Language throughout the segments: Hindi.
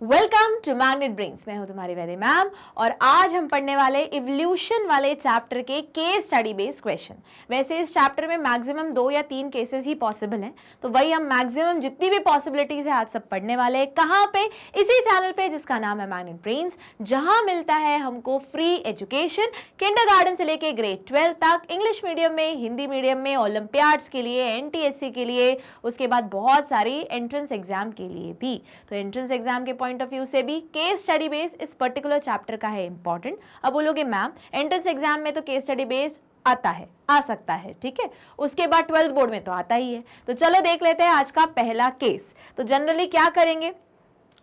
Welcome to magnet brains. मैं हूं तुम्हारी वैदे मैम और आज हम पढ़ने वाले इवोल्यूशन वाले चैप्टर के केस स्टडी बेस्ड क्वेश्चन। वैसे इस चैप्टर में मैक्सिमम 2 या 3 केसेस ही पॉसिबल हैं, तो वही हम मैक्सिमम जितनी भी पॉसिबिलिटीज है आज सब पढ़ने वाले हैं। कहाँ पे? इसी चैनल पे जिसका नाम है मैग्नेट ब्रेन्स, जहां मिलता है हमको फ्री एजुकेशन किंडरगार्टन से लेके ग्रेड 12 तक, इंग्लिश मीडियम में, हिंदी मीडियम में, ओलंपियाड्स के लिए, एनटीएससी के लिए, उसके बाद बहुत सारी एंट्रेंस एग्जाम के लिए भी। तो एंट्रेंस एग्जाम के पॉइंट ऑफ व्यू से भी केस स्टडी बेस इस पर्टिकुलर चैप्टर का है इंपॉर्टेंट। अब बोलोगे मैम एंट्रेंस एग्जाम में तो केस स्टडी बेस आता है, आ सकता है, ठीक है, उसके बाद 12th बोर्ड में तो आता ही है। तो चलो देख लेते हैं आज का पहला केस। तो जनरली क्या करेंगे,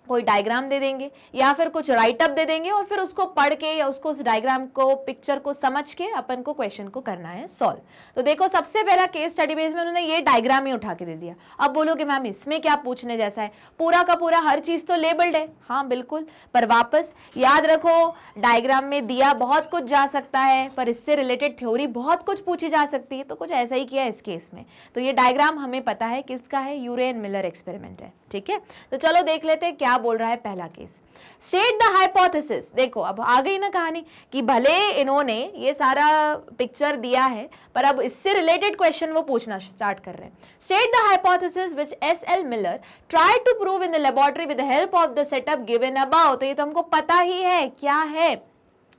कोई डायग्राम दे देंगे या फिर कुछ राइटअप दे देंगे और फिर उसको पढ़ के या उसको उस डायग्राम को, पिक्चर को समझ के अपन को क्वेश्चन को करना है सॉल्व। तो देखो सबसे पहला केस स्टडी बेस में उन्होंने ये डायग्राम ही उठा के दे दिया। अब बोलोगे मैम इसमें क्या पूछने जैसा है, पूरा का पूरा हर चीज तो लेबल्ड है। हाँ बिल्कुल, पर वापस याद रखो डायग्राम में दिया बहुत कुछ जा सकता है, पर इससे रिलेटेड थ्योरी बहुत कुछ पूछी जा सकती है। तो कुछ ऐसा ही किया इस केस में। तो ये डायग्राम हमें पता है किसका है, यूरे एंड मिलर एक्सपेरिमेंट है, ठीक है। तो चलो देख लेते हैं क्या बोल रहा है पहला केस। State the hypothesis. देखो अब आ गई ना कहानी कि भले इन्होंने ये सारा पिक्चर दिया है पर अब इससे रिलेटेड क्वेश्चन वो पूछना स्टार्ट कर रहे हैं। State the hypothesis which S L. Miller tried to prove in the laboratory with the help of the setup given above. तो ये तो हमको पता ही है क्या है।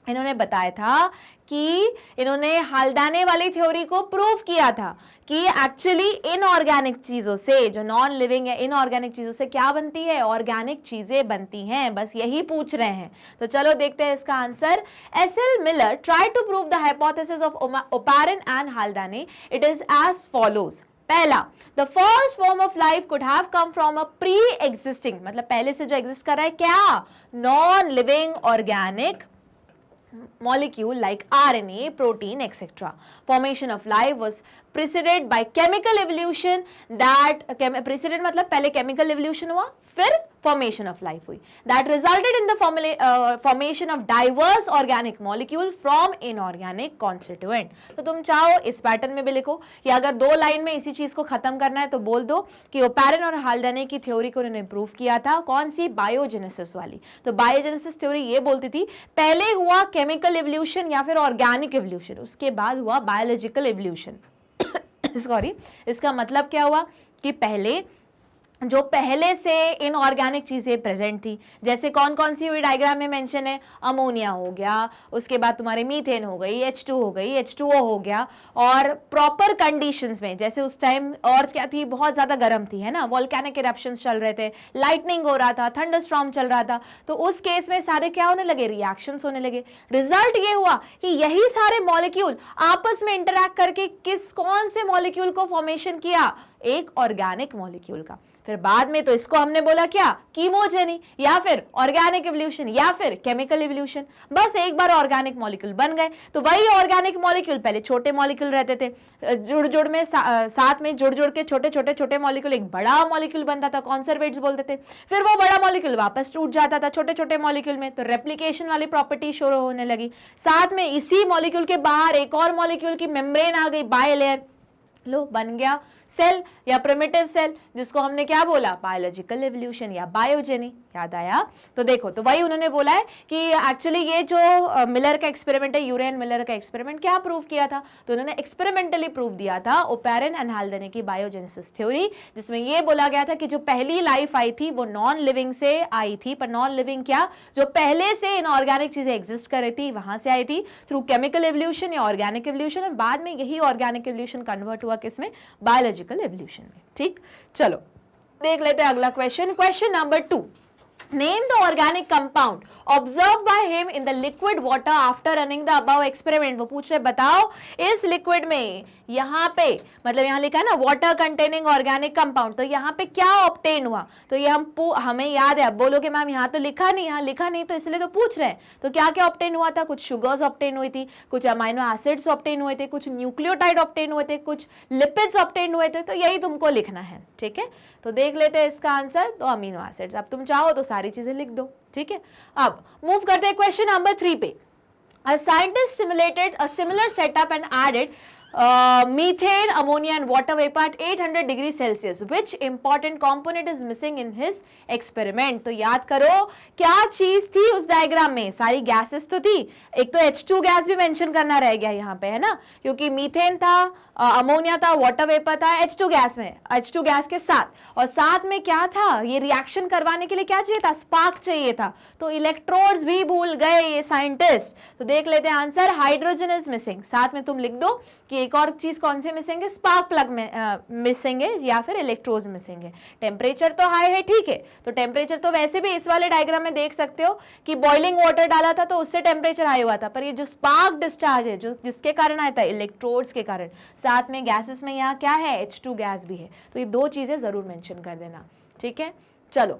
इन्होंने बताया था कि इन्होंने हाल्डाने वाली थ्योरी को प्रूव किया था कि एक्चुअली इनऑर्गेनिक चीजों से, जो नॉन लिविंग है, इनऑर्गेनिक चीजों से क्या बनती है, ऑर्गेनिक चीजें बनती हैं। बस यही पूछ रहे हैं। तो चलो देखते हैं इसका answer. S L. Miller try to prove the hypothesis of Oparin and Haldane. It is as follows. पहला, the first form of life could have come from a pre existing, मतलब पहले से जो एग्जिस्ट कर रहा है क्या, non living organic molecule like RNA, protein, etc. Formation of life was preceded by chemical evolution that preceded मतलब पहले chemical evolution हुआ फिर formation of life हुई that resulted in the formation of diverse organic molecule from inorganic constituent। तो तुम चाहो इस पैटर्न में भी लिखो या अगर 2 लाइन में इसी चीज को खत्म करना है तो बोल दो कि ओपैरिन और हाल्डाने की थ्योरी को उन्होंने प्रूव किया था। कौन सी? बायोजेनेसिस वाली। तो बायोजेनेसिस थ्योरी ये बोलती थी पहले हुआ केमिकल एवोल्यूशन या फिर ऑर्गेनिक एवोल्यूशन, उसके बाद हुआ बायोलॉजिकल एवोल्यूशन। सॉरी, इसका मतलब क्या हुआ कि पहले जो पहले से इनऑर्गेनिक चीजें प्रेजेंट थी, जैसे कौन कौन सी हुई डायग्राम में मेंशन है, अमोनिया हो गया, उसके बाद तुम्हारे मीथेन हो गई, H2 हो गई, H2O हो गया, और प्रॉपर कंडीशंस में, जैसे उस टाइम अर्थ क्या थी, बहुत ज्यादा गर्म थी, है ना, वोल्केनिक इरप्शंस चल रहे थे, लाइटनिंग हो रहा था, थंडरस्टॉर्म चल रहा था। तो उस केस में सारे क्या होने लगे, रिएक्शंस होने लगे। रिजल्ट ये हुआ कि यही सारे मॉलिक्यूल आपस में इंटरैक्ट करके कौन से मॉलिक्यूल को फॉर्मेशन किया, एक ऑर्गेनिक मॉलिक्यूल का। फिर बाद में तो इसको हमने बोला क्या, कीमोजेनी, या फिर ऑर्गेनिक एवोल्यूशन, या फिर केमिकल एवोल्यूशन। बस एक बार ऑर्गेनिक मॉलिक्यूल बन गए। तो वही ऑर्गेनिक मॉलिक्यूल, पहले छोटे मॉलिक्यूल रहते थे, जुड़ में साथ में जुड़ के छोटे मॉलिक्यूल एक बड़ा मॉलिक्यूल बनता था, कॉन्सर्वेट्स बोलते थे। फिर वो बड़ा मॉलिक्यूल वापस टूट जाता था छोटे मॉलिक्यूल में, तो रेप्लिकेशन वाली प्रॉपर्टी शुरू होने लगी। साथ में इसी मॉलिक्यूल के बाहर एक और मॉलिक्यूल की मेम्ब्रेन आ गई, बायलेयर, लो बन गया सेल या प्रिमिटिव सेल, जिसको हमने क्या बोला, बायोलॉजिकल एवोल्यूशन या बायोजेनी। याद आया? तो देखो, तो वही उन्होंने बोला है कि एक्चुअली ये जो मिलर का एक्सपेरिमेंट है, यूरे एंड मिलर का एक्सपेरिमेंट, क्या प्रूव किया था, तो उन्होंने एक्सपेरिमेंटली प्रूव दिया था ओपैरिन एंड हाल्डाने की बायोजेनेसिस थ्योरी, जिसमें ये बोला गया था कि जो पहली लाइफ आई थी वो नॉन लिविंग से आई थी। पर नॉन लिविंग क्या, जो पहले से इनऑर्गेनिक चीजें एग्जिस्ट कर रही थी वहां से आई थी, थ्रू केमिकल एवोल्यूशन या ऑर्गेनिक एवोल्यूशन, और बाद में यही ऑर्गेनिक एवोल्यूशन कन्वर्ट हुआ किसमें, बायोलॉजिकल एवोल्यूशन में। ठीक, चलो देख लेते हैं अगला question. Question number 2, name the organic compound observed by him in the liquid water after running the above experiment। वो पूछ रहे बताओ इस लिक्विड में, यहाँ पे मतलब यहाँ लिखा है ना वाटर कंटेनिंग ऑर्गेनिक कंपाउंड, तो यहाँ पे क्या ऑब्टेन हुआ। तो ये हमें याद है। अब बोलोगे मैम यहाँ तो लिखा नहीं, यहाँ लिखा नहीं तो इसलिए तो पूछ रहे हैं। तो क्या क्या ऑब्टेन हुआ था, कुछ शुगर्स ऑब्टेन हुई थी, कुछ अमाइनो एसिड्स ऑब्टेन हुए थे, कुछ न्यूक्लियोटाइड ऑब्टेन हुए थे, कुछ लिपिड्स ऑब्टेन हुए थे। तो यही तुमको लिखना है, ठीक है। तो देख लेते हैं इसका आंसर, तो अमीनो एसिड्स। अब तुम चाहो तो सारी चीजें लिख दो, ठीक है। अब मूव करते हैं क्वेश्चन नंबर 3 पे। A scientist simulated a similar setup and added methane, ammonia and water vapour eight 800 degree Celsius, which important component is missing in his experiment. तो याद करो क्या चीज थी उस डायग्राम में, सारी गैसेस तो थी, एक तो H2 गैस भी मेंशन करना रह गया यहाँ पे, है ना, क्योंकि मीथेन था, अमोनिया था, वाटर वेपर था, H2 गैस में, H2 गैस के साथ, और साथ में क्या था, ये रिएक्शन करवाने के लिए क्या चाहिए था, स्पार्क चाहिए था, तो इलेक्ट्रोड्स भी भूल गए ये साइंटिस्ट। तो देख लेते हैं आंसर, हाइड्रोजन इज मिसिंग। साथ में तुम लिख दो कि एक और चीज कौन से मिसिंग है, स्पार्क प्लग में मिसिंग है या फिर इलेक्ट्रोड्स मिसिंग है। टेम्परेचर तो हाई है, ठीक है, तो टेम्परेचर तो वैसे भी इस वाले डायग्राम में देख सकते हो कि बॉइलिंग वाटर डाला था तो उससे टेम्परेचर हाई हुआ था, पर ये जो स्पार्क डिस्चार्ज है, जो जिसके कारण आया था, इलेक्ट्रोड्स के कारण। साथ में गैसेस में यहाँ क्या है, H2 गैस भी है, तो ये दो चीजें जरूर मेंशन कर देना, ठीक है। चलो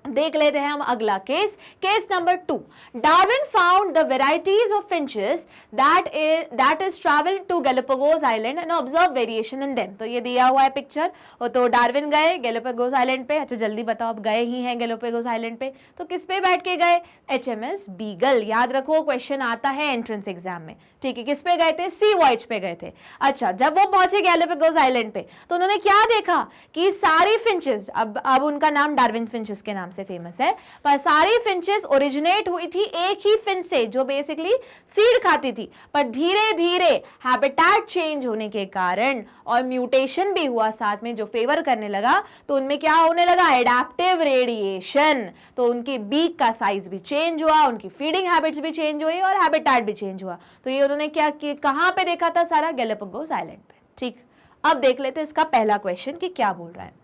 देख लेते हैं हम अगला case, case number 2। Darwin found the varieties of finches that is travel to Galapagos island and observe variation in them. तो ये दिया हुआ है पिक्चर, तो डार्विन गए गैलापागोस आइलैंड पे। अच्छा जल्दी बताओ, अब गए ही हैं गैलापागोस आइलैंड पे, तो किस पे बैठ के गए, HMS बीगल। याद रखो क्वेश्चन आता है एंट्रेंस एग्जाम में, ठीक है। किस पे गए थे, सी वॉयज पे गए थे। अच्छा जब वो पहुंचे गैलापागोस आइलैंड पे तो उन्होंने क्या देखा कि सारी फिंचेस, अब उनका नाम डार्विन फिंचेस के नाम से फेमस है, पर सारी फिंचेस ओरिजिनेट हुई थी एक ही फिंच से जो बेसिकली सीड खाती थी, पर धीरे धीरे हैबिटेट चेंज होने के कारण और म्यूटेशन भी हुआ साथ में जो फेवर करने लगा, तो उनमें क्या होने लगा, एडेप्टिव रेडिएशन। तो उनकी बीक का साइज भी चेंज हुआ, उनकी फीडिंग हैबिट्स भी चेंज हुई और हैबिटेट भी चेंज हुआ। तो ये उन्होंने क्या किया, कहां पे देखा था, सारा गैलापागोस आइलैंड पे, ठीक। अब देख लेते हैं इसका पहला क्वेश्चन कि क्या बोल रहा है,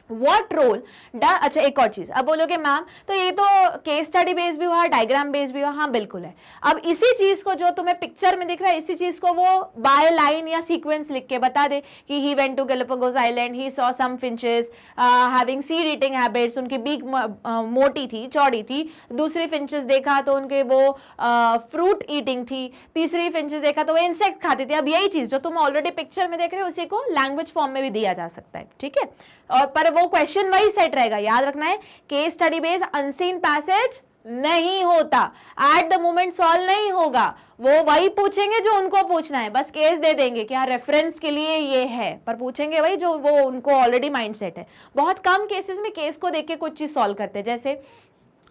What role अच्छा एक और चीज, अब बोलोगे मैम तो ये तो केस स्टडी बेस्ड भी हुआ, डायग्राम बेस्ड भी हुआ, हाँ बिल्कुल है। अब इसी चीज को जो तुम्हें पिक्चर में दिख रहा है, इसी चीज को वो बाय लाइन या सीक्वेंस लिख के बता दे कि he went to Galapagos island, he saw some finches having seed eating habits, उनकी बीक मोटी थी, चौड़ी थी। दूसरी फिंचेस देखा तो उनके वो फ्रूट ईटिंग थी। तीसरी फिंचेस देखा तो वो इंसेक्ट खाती थी। अब यही चीज जो तुम ऑलरेडी पिक्चर में देख रहे हो उसी को लैंग्वेज फॉर्म में भी दिया जा सकता है, ठीक है। और पर वो क्वेश्चन वही सेट रहेगा, याद रखना है, case study based unseen passage नहीं होता, एट द मोमेंट सॉल्व नहीं होगा, वो वही पूछेंगे जो उनको पूछना है, बस केस दे देंगे कि हाँ रेफरेंस के लिए ये है, पर पूछेंगे वही जो वो उनको ऑलरेडी माइंडसेट है। बहुत कम केसेस में केस को देख के कुछ चीज सॉल्व करते हैं, जैसे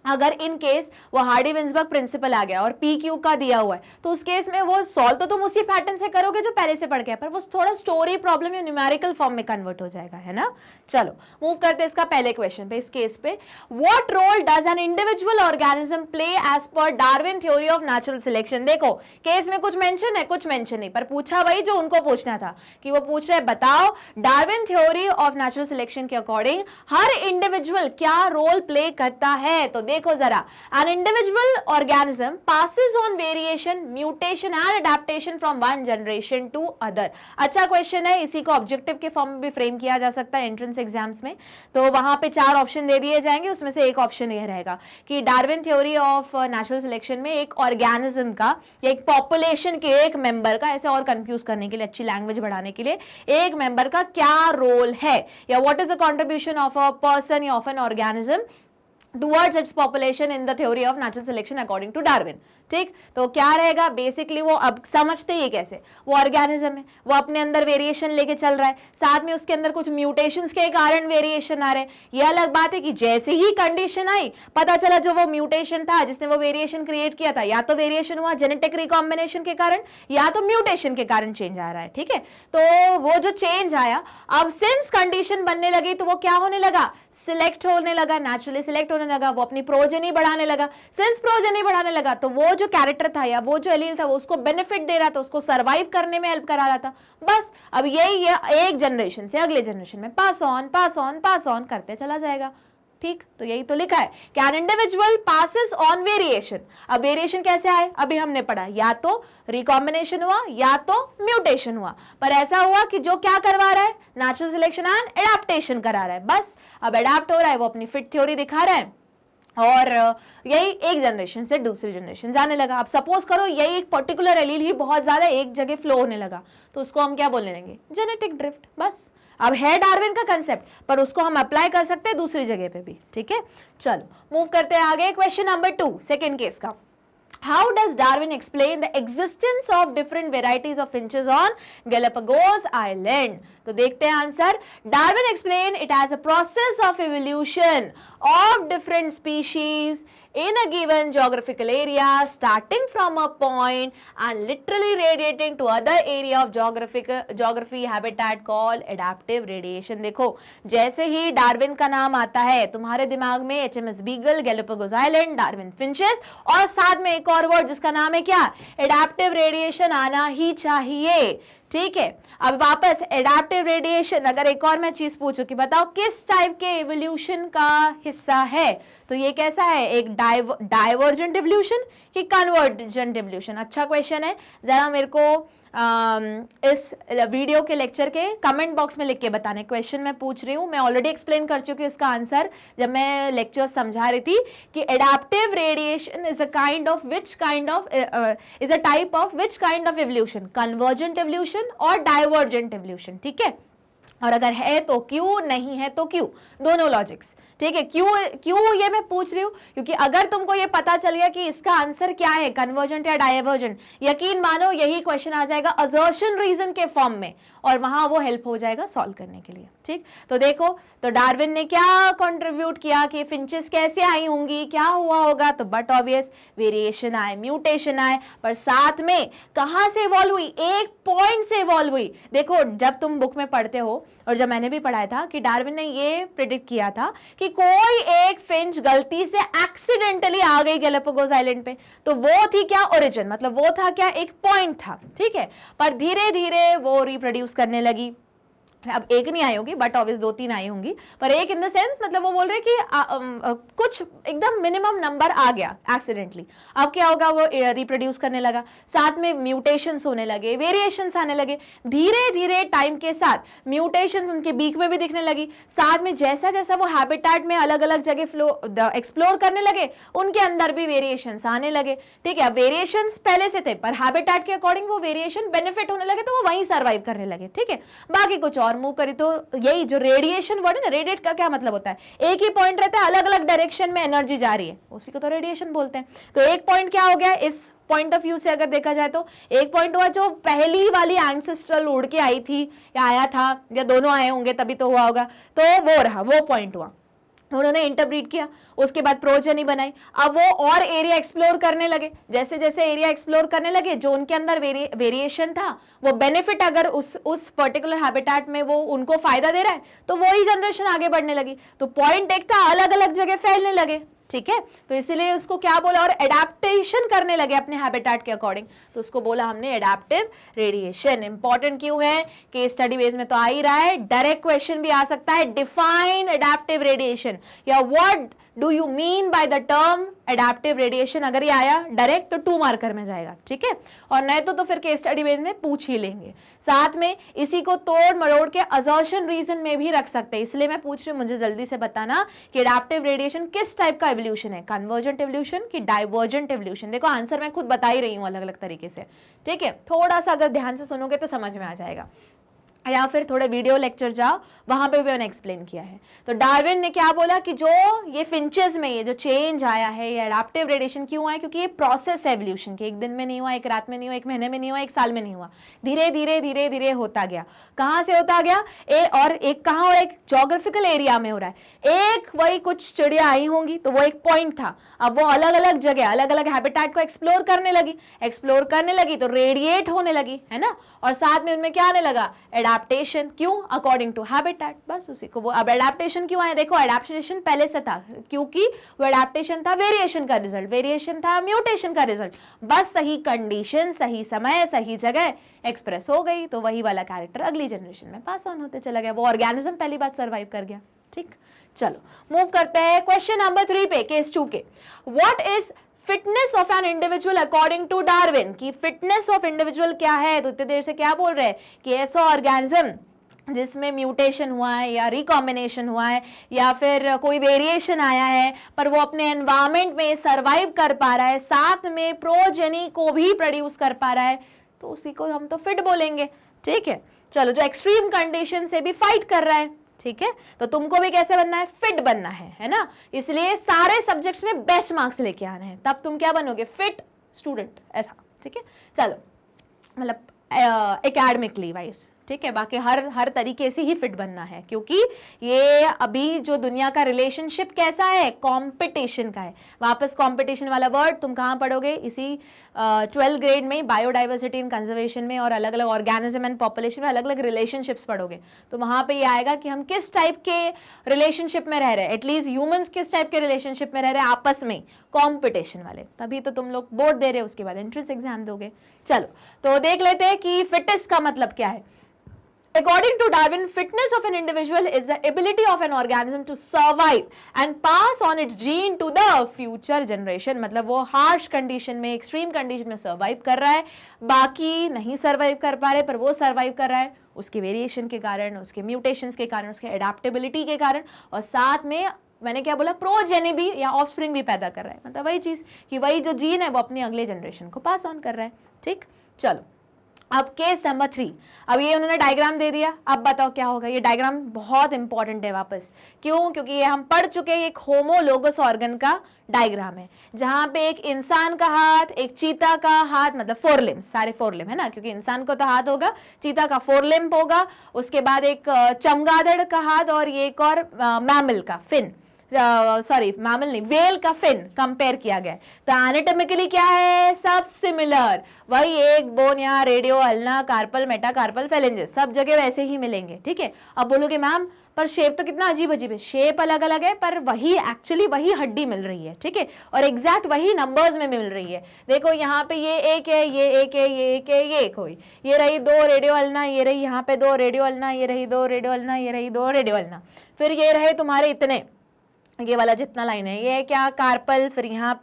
अगर इन केस वो हार्डी विंसबर्ग प्रिंसिपल आ गया और PQ का दिया हुआ है, तो उस केस में वो सॉल्व तो तुम उसी पैटर्न से करोगे जो पहले से पढ़ गया, पर वो थोड़ा स्टोरी प्रॉब्लम या न्यूमेरिकल फॉर्म में कन्वर्ट हो जाएगा, है ना। चलो मूव करते हैं इसका पहले क्वेश्चन पे, इस केस पे, what role does an individual organism play as per Darwin theory of natural selection. देखो केस में कुछ मेंशन है, कुछ मेंशन नहीं, पर पूछा वही जो उनको पूछना था, कि वो पूछ रहे बताओ Darwin theory of natural selection के अकॉर्डिंग हर इंडिविजुअल क्या रोल प्ले करता है। तो देखो जरा, an individual organism passes on variation, mutation and adaptation from one generation to other। अच्छा क्वेश्चन है, इसी को ऑब्जेक्टिव के फॉर्म में भी फ्रेम किया जा सकता है एंट्रेंस एग्जाम्स में। तो वहां पे 4 ऑप्शन दे दिए जाएंगे, उसमें से एक ऑप्शन यह रहेगा कि Darwin theory of natural selection में एक ऑर्गेनिज्म का या एक पॉपुलेशन के एक मेंबर का, ऐसे और कंफ्यूज करने के लिए, अच्छी लैंग्वेज बढ़ाने के लिए, एक मेंबर का क्या रोल है, या what is the contribution of a person या of an organism towards its population in the theory of natural selection according to Darwin। ठीक, तो क्या रहेगा बेसिकली, वो अब समझते ही कैसे, वो ऑर्गेनिज्म है, वो अपने अंदर वेरिएशन लेके चल रहा है, साथ में उसके अंदर कुछ म्यूटेशंस के कारण वेरिएशन आ रहे हैं। ये अलग बात है कि जैसे ही कंडीशन आई, पता चला जो वो म्यूटेशन था जिसने वो वेरिएशन क्रिएट किया था, या तो वेरिएशन हुआ जेनेटिक रिकॉम्बिनेशन के कारण या तो म्यूटेशन के कारण चेंज आ रहा है, ठीक है। तो वो जो चेंज आया, अब सिंस कंडीशन बनने लगी तो वो क्या होने लगा, सिलेक्ट होने लगा, नेचुरली सिलेक्ट होने लगा, वो अपनी प्रोजेनी बढ़ाने लगा। सिंस प्रोजेनी बढ़ाने लगा तो वो जो कैरेक्टर था या वो जो एलील था वो उसको बेनिफिट दे रहा था, उसको सरवाइव करने में हेल्प करा रहा था। बस अब यही एक जनरेशन से अगले जनरेशन में पास ऑन करते चला जाएगा। ठीक, तो यही तो लिखा है कि an individual passes on variation. अब वेरिएशन कैसे आए, अभी हमने पढ़ा, या तो रिकॉम्बिनेशन हुआ या तो म्यूटेशन हुआ, पर ऐसा हुआ कि जो क्या करवा रहा है, नेचुरल सिलेक्शन एंड एडेप्टेशन करा रहा है। बस अब एडेप्ट हो रहा है, वो अपनी फिट थ्योरी दिखा रहा है और यही एक जनरेशन से दूसरी जनरेशन जाने लगा। अब सपोज करो यही एक पर्टिकुलर एलील ही बहुत ज्यादा एक जगह फ्लो होने लगा, तो उसको हम क्या बोलने लेंगे, जेनेटिक ड्रिफ्ट। बस अब है डार्विन का कंसेप्ट, पर उसको हम अप्लाई कर सकते हैं दूसरी जगह पे भी, ठीक है। चलो मूव करते हैं आगे, क्वेश्चन नंबर 2 सेकेंड केस का। How does Darwin explain the existence of different varieties of finches on Galapagos Island? तो देखते हैं answer. Darwin explained it as a process of evolution of different species in a given geographical area starting from a point and literally radiating to other area of geography habitat called adaptive radiation. देखो जैसे ही डार्विन का नाम आता है तुम्हारे दिमाग में HMS beagle, Galapagos island, Darwin finches और साथ में एक और वर्ड जिसका नाम है क्या, एडाप्टिव रेडिएशन आना ही चाहिए. ठीक है, अब वापस एडाप्टिव रेडिएशन. अगर एक और मैं चीज पूछूं कि बताओ किस टाइप के एवोल्यूशन का हिस्सा है, तो ये कैसा है, एक डाइवर्जेंट एवोल्यूशन कि कन्वर्जेंट एवोल्यूशन. अच्छा क्वेश्चन है, जरा मेरे को इस वीडियो के लेक्चर के कमेंट बॉक्स में लिख के बताने. क्वेश्चन मैं पूछ रही हूँ, मैं ऑलरेडी एक्सप्लेन कर चुकी हूँ इसका आंसर जब मैं लेक्चर समझा रही थी कि adaptive radiation is a kind of is a type of which kind of evolution, convergent evolution और डाइवर्जेंट एवोल्यूशन. ठीक है, और अगर है तो क्यों, नहीं है तो क्यों, दोनों लॉजिक्स. ठीक है, क्यों ये मैं पूछ रही हूँ क्योंकि अगर तुमको ये पता चल गया कि इसका आंसर क्या है, कन्वर्जेंट या डाइवर्जेंट, यकीन मानो यही क्वेश्चन आ जाएगा असर्शन रीजन के फॉर्म में और वहां वो हेल्प हो जाएगा सॉल्व करने के लिए. ठीक, तो देखो तो डार्विन ने क्या कंट्रीब्यूट किया कि फिंचेस कैसे आई होंगी, क्या हुआ होगा, तो बट ऑब्वियस वेरिएशन आए, म्यूटेशन आए, पर साथ में कहां से इवॉल्व हुई, एक पॉइंट से इवॉल्व हुई. देखो जब तुम बुक में पढ़ते हो और जब मैंने भी पढ़ाया था कि डार्विन ने ये प्रेडिक्ट किया था कि कोई एक फिंच गलती से एक्सीडेंटली आ गई गैलापागोस आइलैंड पे, तो वो थी क्या ओरिजिन, मतलब वो था क्या, एक पॉइंट था. ठीक है, पर धीरे धीरे वो रिप्रोड्यूस करने लगी. अब एक नहीं आई होगी बट ऑब्वियस 2-3 आई होंगी, पर एक इन द सेंस मतलब वो बोल रहे कि कुछ एकदम मिनिमम नंबर आ गया एक्सीडेंटली. अब क्या होगा, वो रिप्रोड्यूस करने लगा, साथ में म्यूटेशंस होने लगे, वेरिएशंस आने लगे. धीरे धीरे टाइम के साथ म्यूटेशंस उनके बीक में भी दिखने लगी, साथ में जैसा जैसा वो हैबिटेट में अलग अलग जगह एक्सप्लोर करने लगे उनके अंदर भी वेरिएशंस आने लगे. ठीक है, वेरिएशंस पहले से थे पर हैबिटेट के अकॉर्डिंग वो वेरिएशन बेनिफिट होने लगे तो वो वहीं सर्वाइव करने लगे. ठीक है, बाकी कुछ और मूव करी. तो यही जो रेडिएशन वर्ड है ना, रेडिएट का क्या मतलब होता है, एक ही पॉइंट रहता है, अलग अलग डायरेक्शन में एनर्जी जा रही है, उसी को तो रेडिएशन बोलते हैं. तो एक पॉइंट क्या हो गया, इस पॉइंट ऑफ व्यू से अगर देखा जाए तो एक पॉइंट हुआ जो पहली वाली एंसेस्ट्रल उड़ के आई थी या आया था या दोनों आए होंगे तभी तो हुआ होगा, तो वो रहा, वो पॉइंट हुआ, उन्होंने इंटरब्रीड किया, उसके बाद प्रोजेनी बनाई. अब वो और एरिया एक्सप्लोर करने लगे, जैसे जैसे एरिया एक्सप्लोर करने लगे जो उनके अंदर वेरिएशन था वो बेनिफिट अगर उस पर्टिकुलर हैबिटेट में वो उनको फायदा दे रहा है तो वही जनरेशन आगे बढ़ने लगी. तो पॉइंट एक था, अलग अलग जगह फैलने लगे. ठीक है, तो इसीलिए उसको क्या बोला, और एडाप्टेशन करने लगे अपने हैबिटेट के अकॉर्डिंग, तो उसको बोला हमने एडाप्टिव रेडिएशन. इंपॉर्टेंट क्यों है, केस स्टडी बेस में तो आ ही रहा है, डायरेक्ट क्वेश्चन भी आ सकता है, डिफाइन एडाप्टिव रेडिएशन या what do you mean by the term adaptive radiation. अगर ये आया डायरेक्ट तो 2 मार्कर में जाएगा. ठीक है, और नहीं तो फिर केस स्टडी बेस में पूछ ही लेंगे. साथ में इसी को तोड़ मरोड़ के असर्शन रीजन में भी रख सकते हैं, इसलिए मैं पूछ रही हूँ मुझे जल्दी से बताना कि एडाप्टिव रेडिएशन किस टाइप का एवोल्यूशन है, कन्वर्जेंट एवोल्यूशन कि डाइवर्जेंट एवोल्यूशन. देखो आंसर मैं खुद बता ही रही हूँ अलग अलग तरीके से. ठीक है, थोड़ा सा अगर ध्यान से सुनोगे तो समझ में आ जाएगा, या फिर थोड़े वीडियो लेक्चर जाओ वहां पे भी मैंने एक्सप्लेन किया है. तो डार्विन ने क्या बोला कि जो ये फिंचेस में ये जो चेंज आया है, ये एडाप्टिव रेडिएशन क्यों आया, क्योंकि ये प्रोसेस है एवोल्यूशन की, एक दिन में नहीं हुआ, एक रात में नहीं हुआ, एक महीने में नहीं हुआ, एक साल में नहीं हुआ, धीरे धीरे धीरे धीरे होता गया. कहाँ से होता गया, और एक कहाँ, और एक जोग्राफिकल एरिया में हो रहा है. एक वही कुछ चिड़िया आई होंगी तो वो एक पॉइंट था, अब वो अलग अलग जगह अलग अलग हैबिटेट को एक्सप्लोर करने लगी तो रेडिएट होने लगी, है ना, और साथ में उनमें क्या आने लगा, एडाप्टेशन. क्यों, अकॉर्डिंग टू हैबिटेट, बस उसी को वो. अब एडाप्टेशन क्यों आया, देखो एडाप्टेशन पहले से था क्योंकि वो एडाप्टेशन था वेरिएशन का रिजल्ट, वेरिएशन था म्यूटेशन का रिजल्ट, बस सही कंडीशन, सही समय, सही जगह एक्सप्रेस हो गई तो वही वाला कैरेक्टर अगली जनरेशन में पास ऑन होते चला गया, वो ऑर्गेनिज्म पहली बात सर्वाइव कर गया. ठीक, चलो मूव करते हैं क्वेश्चन नंबर 3 पे, केस 2 के. What is fitness of an individual according to Darwin, की फिटनेस ऑफ इंडिविजुअल क्या है. तो इतने देर से क्या बोल रहे हैं कि ऐसा ऑर्गेनिज्म जिसमें म्यूटेशन हुआ है या रिकॉम्बिनेशन हुआ है या फिर कोई वेरिएशन आया है पर वो अपने एनवायरमेंट में सरवाइव कर पा रहा है, साथ में प्रोजेनी को भी प्रोड्यूस कर पा रहा है, तो उसी को हम तो फिट बोलेंगे. ठीक है, चलो, जो एक्सट्रीम कंडीशन से भी फाइट कर रहा है. ठीक है, तो तुमको भी कैसे बनना है, फिट बनना है ना, इसलिए सारे सब्जेक्ट्स में बेस्ट मार्क्स लेके आने हैं, तब तुम क्या बनोगे, फिट स्टूडेंट, ऐसा, ठीक है। चलो, मतलब एकेडमिकली वाइज, ठीक है, बाकी हर तरीके से ही फिट बनना है, क्योंकि ये अभी जो दुनिया का रिलेशनशिप कैसा है, कंपटीशन का है। वापस कंपटीशन वाला वर्ड तुम कहाँ पढ़ोगे, इसी 12th ग्रेड में बायोडाइवर्सिटी एंड कंजर्वेशन में, और अलग अलग ऑर्गेनिज्म एंड पॉपुलेशन में अलग अलग रिलेशनशिप्स पढ़ोगे, तो वहां पे ये आएगा कि हम किस टाइप के रिलेशनशिप में रह रहे हैं, एटलीस्ट ह्यूमंस किस टाइप के रिलेशनशिप में रह रहे हैं आपस में, कॉम्पिटिशन वाले। तभी तो तुम लोग बोर्ड दे रहे हो, उसके बाद एंट्रेंस एग्जाम दोगे। चलो, तो देख लेते हैं कि फिटनेस का मतलब क्या है। According to Darwin, fitness of an individual is the ability of an organism to survive and pass on its gene to the future generation। मतलब वो harsh condition में, extreme condition में survive कर रहा है, बाकी नहीं survive कर पा रहे, पर वो survive कर रहा है उसके वेरिएशन के कारण, उसके म्यूटेशंस के कारण, उसके एडाप्टेबिलिटी के कारण, और साथ में मैंने क्या बोला, प्रोजेनी भी या ऑफस्प्रिंग भी पैदा कर रहा है। मतलब वही चीज कि वही जो जीन है वो अपनी अगले जनरेशन को पास ऑन कर रहा है, ठीक। चलो, अब केस नंबर 3। अब ये उन्होंने डायग्राम दे दिया, अब बताओ क्या होगा। ये डायग्राम बहुत इंपॉर्टेंट है वापस, क्यों, क्योंकि ये हम पढ़ चुके हैं, एक होमोलोगस ऑर्गन का डायग्राम है, जहां पे एक इंसान का हाथ, एक चीता का हाथ, मतलब 4 लिम्स, सारे 4 लिम्ब है ना, क्योंकि इंसान को तो हाथ होगा, चीता का 4 लिम्ब होगा, उसके बाद एक चमगादड़ का हाथ, और ये एक और मैमल का फिन, सॉरी मैमल नहीं, वेल का फिन कंपेयर किया गया है। तो एनाटॉमिकली क्या है, सब सिमिलर, वही एक बोन, यहाँ radio, ulna, carpal, metacarpal, phalanges, सब जगह वैसे ही मिलेंगे, ठीक है। अब बोलोगे मैम पर शेप तो कितना अजीब अजीब है, शेप अलग अलग है, पर वही एक्चुअली वही हड्डी मिल रही है, ठीक है, और एग्जैक्ट वही नंबर्स में मिल रही है। देखो यहाँ पे ये एक है, ये एक है, ये एक है, ये एक हुई, ये रही 2 रेडियो अल्ना, ये रही यहाँ पे 2 रेडियो अल्ना, ये रही 2 रेडियो अल्ना, ये रही 2 रेडियो अल्ना, फिर ये रहे तुम्हारे इतने, ये वाला जितना लाइन है, ये है क्या, कार्पल, फिर यहाँ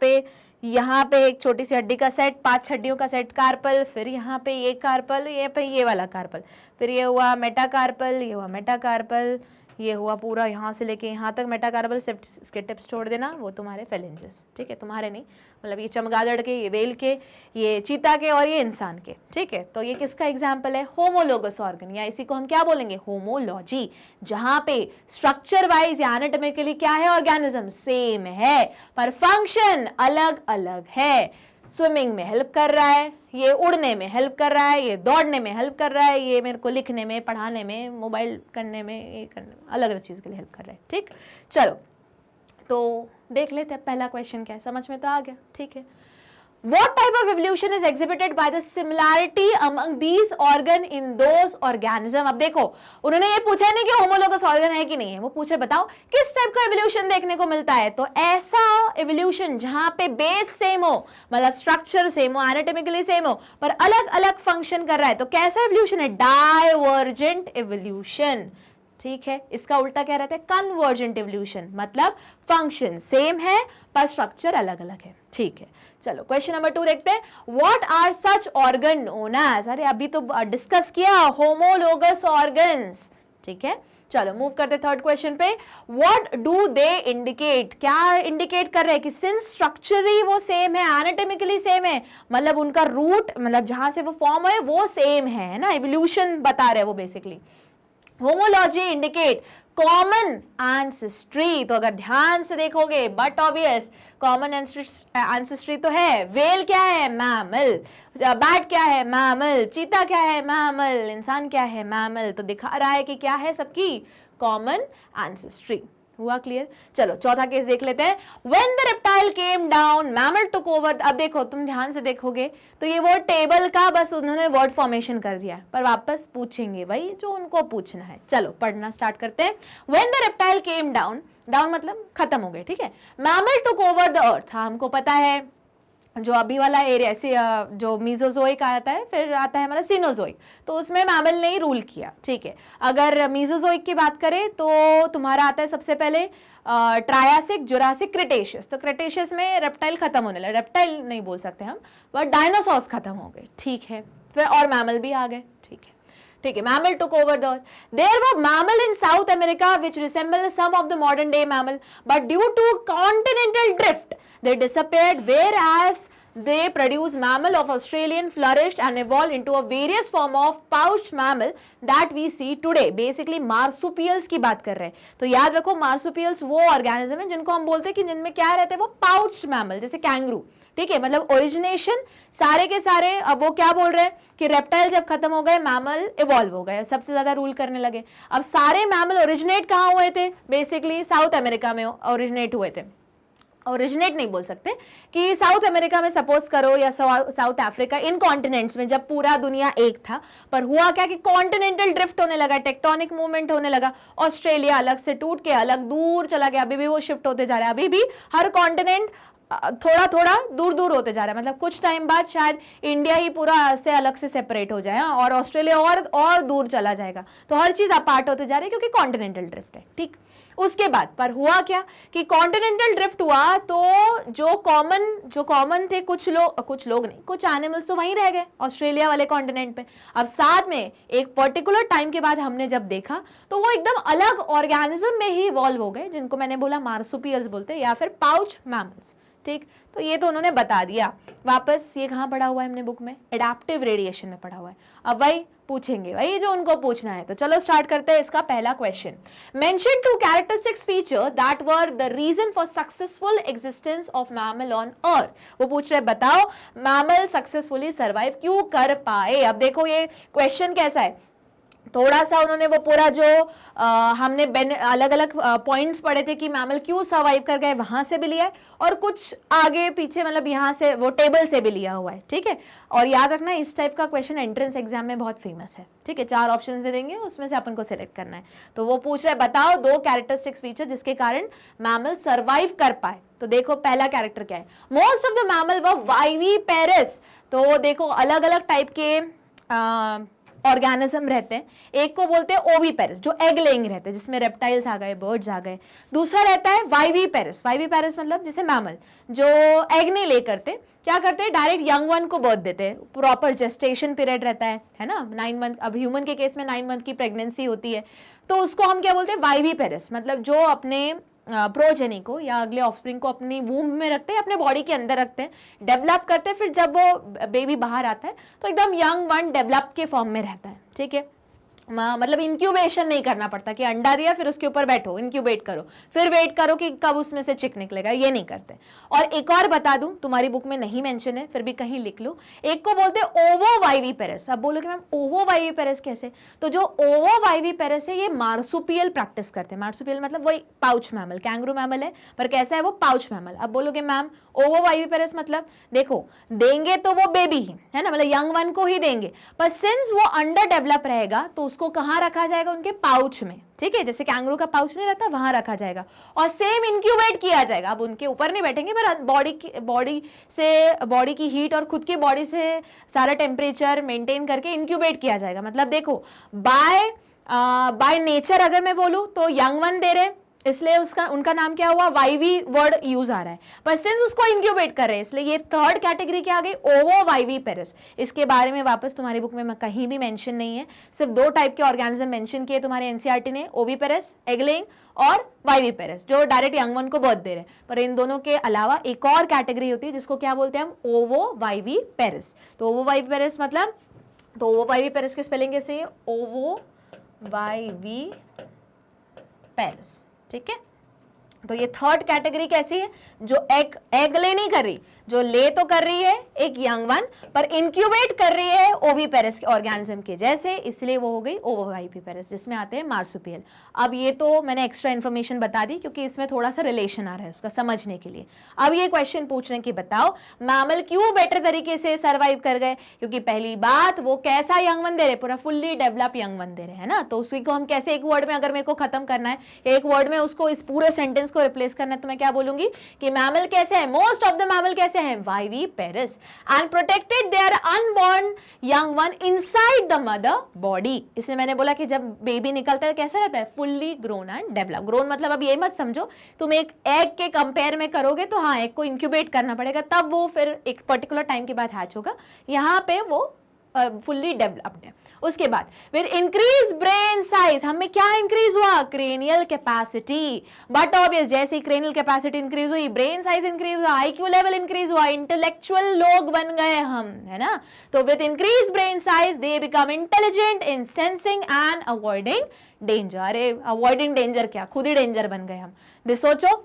पे एक छोटी सी हड्डी का सेट, 5 हड्डियों का सेट कार्पल, फिर यहाँ पे ये कार्पल, ये पे ये वाला कार्पल, फिर ये हुआ मेटाकार्पल, ये हुआ मेटाकार्पल, ये हुआ पूरा यहाँ से लेके यहाँ तक मेटाकार्पल, सिर्फ इसके टिप्स छोड़ देना, वो तुम्हारे फेलेंजेस, ठीक है, तुम्हारे नहीं, मतलब ये चमगादड़ के, ये वेल के, ये चीता के, और ये इंसान के, ठीक है। तो ये किसका एग्जाम्पल है, होमोलोगस ऑर्गन, या इसी को हम क्या बोलेंगे, होमोलॉजी, जहां पे स्ट्रक्चर वाइज या एनाटॉमिकली क्या है, ऑर्गेनिज्म सेम है, पर फंक्शन अलग अलग है। स्विमिंग में हेल्प कर रहा है, ये उड़ने में हेल्प कर रहा है, ये दौड़ने में हेल्प कर रहा है, ये मेरे को लिखने में, पढ़ाने में, मोबाइल करने में, ये करने में, अलग अलग चीज़ के लिए हेल्प कर रहा है, ठीक। चलो, तो देख लेते हैं पहला क्वेश्चन क्या है, समझ में तो आ गया, ठीक है। What type of evolution is exhibited by the similarity among these organ in those organism? अब देखो, उन्होंने ये पूछा है नहीं कि होमोलोगस ऑर्गन है कि नहीं है, वो पूछे बताओ किस टाइप का एवोल्यूशन देखने को मिलता है। तो ऐसा एवोल्यूशन जहां पे बेस सेम हो, मतलब स्ट्रक्चर सेम हो, एनाटॉमिकली सेम हो, पर अलग अलग फंक्शन कर रहा है, तो कैसा एवोल्यूशन है, डाइवर्जेंट एवोल्यूशन, ठीक है। इसका उल्टा क्या रहता है, कन्वर्जेंट एवोल्यूशन, मतलब फंक्शन सेम है पर स्ट्रक्चर अलग अलग है, ठीक है। चलो, क्वेश्चन नंबर 2 देखते हैं। What are such organ known as, अरे अभी तो डिस्कस किया, होमोलोगस ऑर्गन्स, ठीक है। चलो, मूव करते थर्ड क्वेश्चन पे। व्हाट डू दे इंडिकेट, क्या इंडिकेट कर रहे हैं कि सिंस स्ट्रक्चरली वो सेम है, एनाटॉमिकली सेम है, मतलब उनका रूट, मतलब जहां से वो फॉर्म है वो सेम है ना, एवोल्यूशन बता रहे हैं वो basically. Homology indicate common ancestry, तो अगर ध्यान से देखोगे बट ऑब्वियस कॉमन एंसेस्ट्री तो है। वेल क्या है, मैमल, बैट क्या है, मैमल, चीता क्या है, मैमल, इंसान क्या है, मैमल, तो दिखा रहा है कि क्या है सबकी कॉमन एंसेस्ट्री। हुआ क्लियर। चलो, चौथा केस देख लेते हैं। When the reptile came down, mammal took over। अब देखो, तुम ध्यान से देखोगे तो ये वर्ड टेबल का बस उन्होंने वर्ड फॉर्मेशन कर दिया है, पर वापस पूछेंगे भाई जो उनको पूछना है। चलो, पढ़ना स्टार्ट करते हैं। When the reptile came down, down मतलब खत्म हो गए, ठीक है। Mammal took over the earth, हाँ हमको पता है, जो अभी वाला एरिया से जो मीजोजोइक आता है, फिर आता है हमारा सीनोजोइक, तो उसमें मैमल ने ही रूल किया, ठीक है। अगर मीजोजोइक की बात करें तो तुम्हारा आता है सबसे पहले ट्रायासिक, जुरासिक, क्रिटेशियस। तो क्रिटेशियस में रेप्टाइल खत्म होने लगे, रेप्टाइल नहीं बोल सकते हम, बट डायनासोर्स खत्म हो गए, ठीक है, फिर और मैमल भी आ गए, ठीक है, ठीक है। Mammal took over the earth. There were mammal in South America which resemble some of the modern day mammal, but due to continental drift, they disappeared. Whereas they produce mammal of Australian flourished and evolved into a various form of pouched mammal that we see today. Basically marsupials की बात कर रहे हैं, तो याद रखो marsupials वो ऑर्गेनिज्म है जिनको हम बोलते हैं कि जिनमें क्या रहते हैं, वो pouched mammal, जैसे कैंगरू, ठीक है, मतलब ओरिजिनेशन सारे के सारे। अब वो क्या बोल रहे हैं कि रेप्टाइल जब खत्म हो गए, मैमल इवॉल्व हो गए, सबसे ज्यादा रूल करने लगे। अब सारे मैमल ओरिजिनेट कहाँ हुए थे, बेसिकली साउथ अमेरिका में ओरिजिनेट हुए थे। ओरिजिनेट नहीं बोल सकते कि साउथ अमेरिका में सपोज करो या साउथ अफ्रीका, इन कॉन्टिनेंट्स में जब पूरा दुनिया एक था, पर हुआ क्या कि कॉन्टिनेंटल ड्रिफ्ट होने लगा, टेक्टोनिक मूवमेंट होने लगा, ऑस्ट्रेलिया अलग से टूट के अलग दूर चला गया, अभी भी वो शिफ्ट होते जा रहा है, अभी भी हर कॉन्टिनेंट थोड़ा थोड़ा दूर दूर होते जा रहा है, मतलब कुछ टाइम बाद शायद इंडिया ही पूरा से अलग से सेपरेट हो जाए और ऑस्ट्रेलिया और दूर चला जाएगा, तो हर चीज अपार्ट होते जा रही है क्योंकि कॉन्टिनेंटल ड्रिफ्ट है, ठीक। उसके बाद पर हुआ क्या कि कॉन्टिनेंटल ड्रिफ्ट हुआ तो जो कॉमन थे, कुछ लोग नहीं, कुछ एनिमल्स तो वहीं रह गए ऑस्ट्रेलिया वाले कॉन्टिनेंट पे। अब साथ में एक पर्टिकुलर टाइम के बाद हमने जब देखा तो वो एकदम अलग ऑर्गेनिज्म में ही इवॉल्व हो गए, जिनको मैंने बोला मार्सुपियल्स बोलते हैं या फिर पाउच मैमल्स, ठीक। तो ये तो उन्होंने बता दिया। वापस ये कहाँ पढ़ा हुआ है हमने बुक में, एडेप्टिव रेडिएशन में पढ़ा हुआ है। अब वही पूछेंगे, वही जो उनको पूछना है, तो चलो स्टार्ट करते हैं इसका पहला question. Mention 2 characteristics feature that were the reason for successful existence of mammal on earth. वो पूछ रहे बताओ मैमल सक्सेसफुली सर्वाइव क्यों कर पाए। अब देखो ये क्वेश्चन कैसा है, थोड़ा सा उन्होंने वो पूरा जो हमने अलग अलग पॉइंट्स पढ़े थे कि मैमल क्यों सर्वाइव कर गए, वहां से भी लिया है और कुछ आगे पीछे मतलब यहाँ से वो टेबल से भी लिया हुआ है, ठीक है। और याद रखना इस टाइप का क्वेश्चन एंट्रेंस एग्जाम में बहुत फेमस है, ठीक है। 4 ऑप्शन दे देंगे, उसमें से अपन को सिलेक्ट करना है। तो वो पूछ रहे बताओ 2 कैरेक्टरिस्टिक्स फीचर जिसके कारण मैमल सर्वाइव कर पाए। तो देखो पहला कैरेक्टर क्या है, मोस्ट ऑफ द मैमल व वाइविपेरस। तो देखो अलग अलग टाइप के ऑर्गेनिज्म रहते हैं, एक को बोलते हैं ओविपेरस जो एग लेइंग रहते हैं, जिसमें रेप्टाइल्स आ गए, बर्ड्स आ गए। दूसरा रहता है वाइविपेरस, वाइविपेरस मतलब जैसे मैमल जो एग नहीं ले करते, क्या करते हैं डायरेक्ट यंग वन को बर्थ देते हैं, प्रॉपर जेस्टेशन पीरियड रहता है ना, 9 मंथ। अब ह्यूमन के केस में 9 मंथ की प्रेगनेंसी होती है, तो उसको हम क्या बोलते हैं वाइविपेरस, मतलब जो अपने प्रोजेनी को या अगले ऑफस्प्रिंग को अपनी वूम्ब में रखते हैं, अपने बॉडी के अंदर रखते हैं, डेवलप करते हैं, फिर जब वो बेबी बाहर आता है तो एकदम यंग वन डेवलप के फॉर्म में रहता है, ठीक है। मतलब इंक्यूबेशन नहीं करना पड़ता कि अंडा दिया फिर उसके ऊपर बैठो इंक्यूबेट करो फिर वेट करो कि कब उसमें से चिक निकलेगा, ये नहीं करते। और एक और बता दूं, तुम्हारी बुक में नहीं मेंशन है फिर भी कहीं लिख लो, एक को बोलते हैं ओवोवाइविपेरस। अब बोलोगे मैम ओवोवाइविपेरस कैसे, तो जो ओवोवाइविपेरस है ये मार्सुपियल प्रैक्टिस करते हैं। मार्सुपियल मतलब वही पाउच मैमल, कैंगरू मैमल है पर कैसा है वो पाउच मैमल। अब बोलोगे मैम ओवोवाइविपेरस मतलब देखो देंगे तो वो बेबी ही है ना, मतलब यंग वन को ही देंगे, पर सिंस वो अंडर डेवलप रहेगा तो उसको कहाँ रखा जाएगा, उनके पाउच में, ठीक है। जैसे कैंगरू का पाउच नहीं रहता वहां रखा जाएगा और सेम इंक्यूबेट किया जाएगा। अब उनके ऊपर नहीं बैठेंगे पर बॉडी की हीट और खुद की बॉडी से सारा टेम्परेचर मेंटेन करके इंक्यूबेट किया जाएगा। मतलब देखो बाय नेचर अगर मैं बोलूं तो यंग वन दे रहे, इसलिए उनका नाम क्या हुआ, वाइवी वर्ड यूज आ रहा है, पर सिंस उसको इंक्यूबेट कर रहे हैं इसलिए ये थर्ड कैटेगरी क्या आ गई, ओवोवाइविपेरस। इसके बारे में वापस तुम्हारी बुक में कहीं भी मेंशन नहीं है, सिर्फ 2 टाइप के ऑर्गेनिज्म मेंशन किए तुम्हारे एनसीईआरटी ने, ओविपेरस एगलेइंग और वाइविपेरस जो डायरेक्ट यंग वन को बर्थ दे रहे हैं। पर इन दोनों के अलावा एक और कैटेगरी होती है जिसको क्या बोलते हैं हम, ओवोवाइविपेरस। तो ओवोवाइविपेरस मतलब, तो ओवोवाइविपेरस के स्पेलिंग कैसे है, ओवोवाइविपेरस, ठीक है। तो ये थर्ड कैटेगरी कैसी है, जो एग ले नहीं कर रही, जो ले तो कर रही है एक यंग वन पर इंक्यूबेट कर रही है ओविपेरस के ऑर्गेनिज्म के जैसे, इसलिए वो हो गई ओवोवाइविपेरस, जिसमें आते हैं मार्सुपियल। अब ये तो मैंने एक्स्ट्रा इन्फॉर्मेशन बता दी क्योंकि इसमें थोड़ा सा रिलेशन आ रहा है उसका समझने के लिए। अब ये क्वेश्चन पूछ रहे हैं कि बताओ मैमल क्यों बेटर तरीके से सर्वाइव कर गए, क्योंकि पहली बात वो कैसा यंग वन दे रहे, पूरा फुल्ली डेवलप यंग वन दे रहे हैं ना, तो उसी को हम कैसे एक वर्ड में अगर मेरे को खत्म करना है, एक वर्ड में उसको इस पूरे सेंटेंस को रिप्लेस करना है, तो मैं क्या बोलूंगी कि मैमल कैसे है, मोस्ट ऑफ द मैमल कैसे हैं, viviparous, and protected their unborn young one inside the mother body. इसलिए मैंने बोला कि जब बेबी निकलता है कैसा रहता है, fully grown and develop. Grown मतलब अब ये मत समझो तुम एक एग के कंपेयर में करोगे तो हाँ एग को इंक्यूबेट करना पड़ेगा, तब वो फिर एक पर्टिकुलर टाइम के बाद हैच होगा, यहाँ पे वो फुल्ली डेवलप्ड है। उसके बाद विद इंक्रीज ब्रेन साइज, हमें क्या इंक्रीज हुआ, क्रेनियल कैपेसिटी, बट ऑब्वियस जैसे ही क्रेनियल कैपेसिटी इंक्रीज हुई ब्रेन साइज इंक्रीज हुआ, आईक्यू लेवल इंक्रीज हुआ, इंटेलेक्चुअल लोग बन गए हम, है ना। तो with increase brain size they become intelligent in sensing and avoiding danger. अरे अवॉइडिंग डेंजर क्या, खुद ही डेंजर बन गए हम। सोचो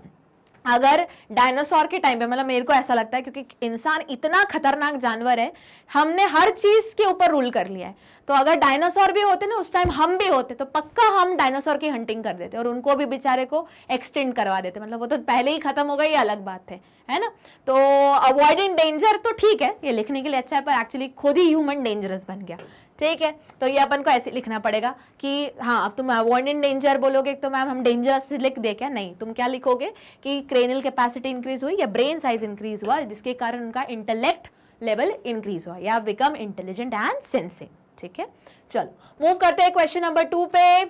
अगर डायनासोर के टाइम पे, मतलब मेरे को ऐसा लगता है क्योंकि इंसान इतना खतरनाक जानवर है, हमने हर चीज के ऊपर रूल कर लिया है, तो अगर डायनासोर भी होते ना उस टाइम हम भी होते तो पक्का हम डायनासोर की हंटिंग कर देते और उनको भी बेचारे को एक्सटेंड करवा देते, मतलब वो तो पहले ही खत्म हो गई, ये अलग बात है ना। तो अवॉइडिंग डेंजर तो ठीक है, ये लिखने के लिए अच्छा है, पर एक्चुअली खुद ही ह्यूमन डेंजरस बन गया, ठीक है। तो ये अपन को ऐसे लिखना पड़ेगा कि हाँ, अब तुम अवॉइडिंग डेंजर बोलोगे तो मैम हम डेंजरस लिख दे क्या, नहीं, तुम क्या लिखोगे कि क्रेनियल कैपेसिटी इंक्रीज हुई या ब्रेन साइज इंक्रीज हुआ जिसके कारण उनका इंटेलेक्ट लेवल इंक्रीज हुआ या बिकम इंटेलिजेंट एंड सेंसिंग, ठीक है। चलो मूव करते हैं क्वेश्चन नंबर 2 पे